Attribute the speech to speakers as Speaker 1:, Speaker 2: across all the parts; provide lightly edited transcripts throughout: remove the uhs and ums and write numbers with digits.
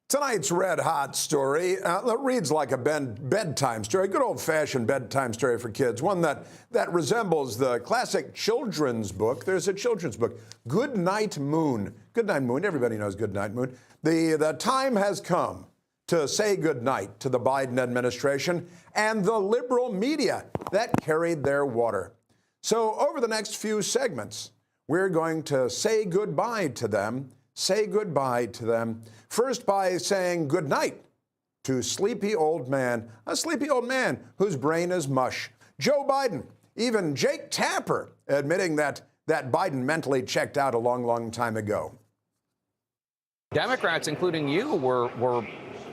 Speaker 1: Tonight's red hot story reads like a bedtime story, good old-fashioned bedtime story for kids, one that resembles the classic children's book. There's a children's book, Good Night Moon. Good Night Moon, everybody knows Good Night Moon. The time has come to say goodnight to the Biden administration and the liberal media that carried their water. So over the next few segments, we're going to say goodbye to them. Say goodbye to them. First by saying goodnight to sleepy old man, a sleepy old man whose brain is mush. Joe Biden, even Jake Tapper admitting that Biden mentally checked out a long, long time ago.
Speaker 2: Democrats, including you, were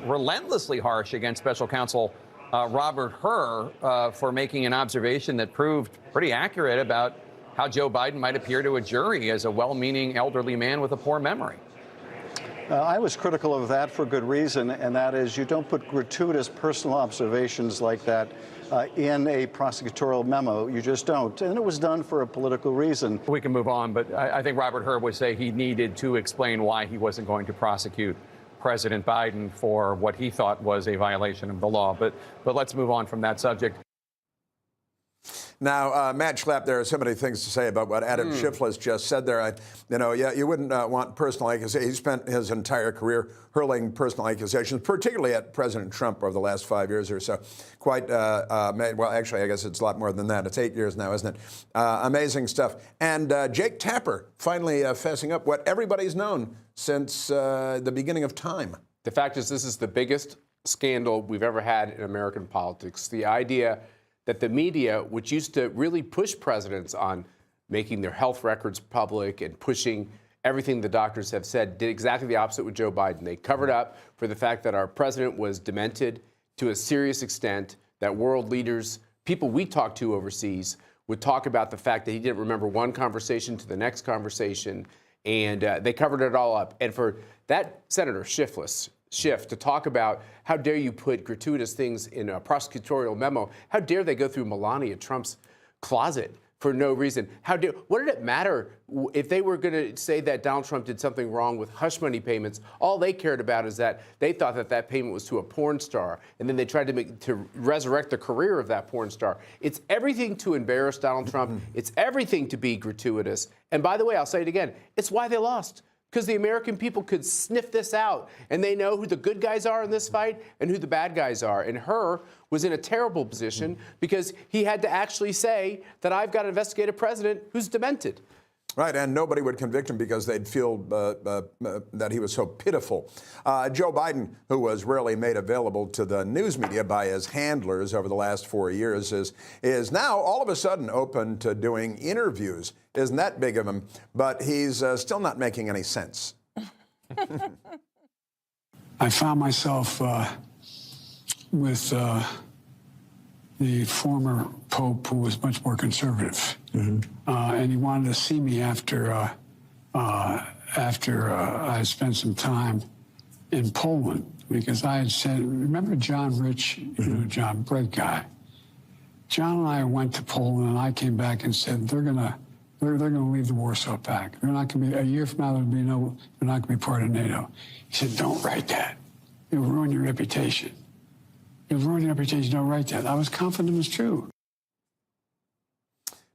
Speaker 2: relentlessly harsh against special counsel Robert Hur for making an observation that proved pretty accurate about how Joe Biden might appear to a jury as a well-meaning elderly man with a poor memory.
Speaker 3: I was critical of that for good reason, and that is you don't put gratuitous personal observations like that in a prosecutorial memo. You just don't. And it was done for a political reason.
Speaker 2: We can move on, but I think Robert Hur would say he needed to explain why he wasn't going to prosecute President Biden for what he thought was a violation of the law. But let's move on from that subject.
Speaker 1: Now, Matt Schlapp, there are so many things to say about what Adam Schiff just said there. You wouldn't want personal accusations. He spent his entire career hurling personal accusations, particularly at President Trump over the last 5 years or so. Quite, well, actually, I guess it's a lot more than that. It's 8 years now, isn't it? Amazing stuff. And Jake Tapper finally fessing up what everybody's known since the beginning of time.
Speaker 4: The fact is, this is the biggest scandal we've ever had in American politics. The idea that the media, which used to really push presidents on making their health records public and pushing everything the doctors have said, did exactly the opposite with Joe Biden. They covered up for the fact that our president was demented to a serious extent, that world leaders, people we talked to overseas, would talk about the fact that he didn't remember one conversation to the next conversation, and they covered it all up. And for that Senator Schiff to talk about how dare you put gratuitous things in a prosecutorial memo, how dare they go through Melania Trump's closet for no reason, what did it matter if they were going to say that Donald Trump did something wrong with hush money payments? All they cared about is that they thought that payment was to a porn star, and then they tried to resurrect the career of that porn star. It's everything to embarrass Donald Trump. It's everything to be gratuitous. And by the way, I'll say it again, it's why they lost. Because the American people could sniff this out, and they know who the good guys are in this fight and who the bad guys are. And Hur was in a terrible position because he had to actually say that I've got to investigate a president who's demented.
Speaker 1: Right, and nobody would convict him because they'd feel that he was so pitiful. Joe Biden, who was rarely made available to the news media by his handlers over the last 4 years, is now all of a sudden open to doing interviews. Isn't that big of him? But he's still not making any sense.
Speaker 5: I found myself with the former Pope, who was much more conservative. And he wanted to see me after I spent some time in Poland, because I had said, remember John Rich, you know, John, great guy. John and I went to Poland, and I came back and said, they're gonna leave the Warsaw Pact. They're not gonna be, a year from now, they're not gonna be part of NATO. He said, don't write that. It'll ruin your reputation. It'll ruin your reputation, don't write that. I was confident it was true.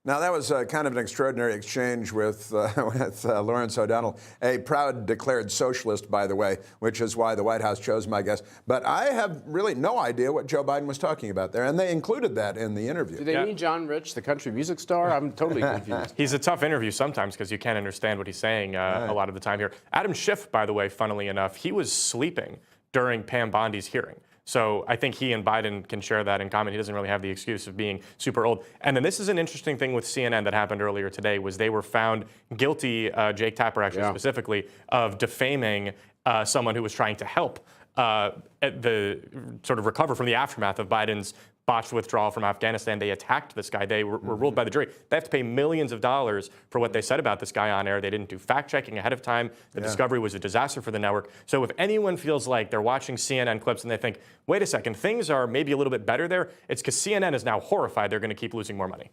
Speaker 1: Now, that was kind of an extraordinary exchange with Lawrence O'Donnell, a proud declared socialist, by the way, which is why the White House chose my guess. But I have really no idea what Joe Biden was talking about there, and they included that in the interview.
Speaker 4: Do they mean John Rich, the country music star? I'm totally confused.
Speaker 6: He's a tough interview sometimes because you can't understand what he's saying a lot of the time here. Adam Schiff, by the way, funnily enough, he was sleeping during Pam Bondi's hearing. So I think he and Biden can share that in common. He doesn't really have the excuse of being super old. And then this is an interesting thing with CNN that happened earlier today, was they were found guilty, Jake Tapper actually specifically, of defaming someone who was trying to help sort of recover from the aftermath of Biden's botched withdrawal from Afghanistan. They attacked this guy. They were ruled by the jury. They have to pay millions of dollars for what they said about this guy on air. They didn't do fact-checking ahead of time. The discovery was a disaster for the network. So if anyone feels like they're watching CNN clips and they think, wait a second, things are maybe a little bit better there, it's because CNN is now horrified they're going to keep losing more money.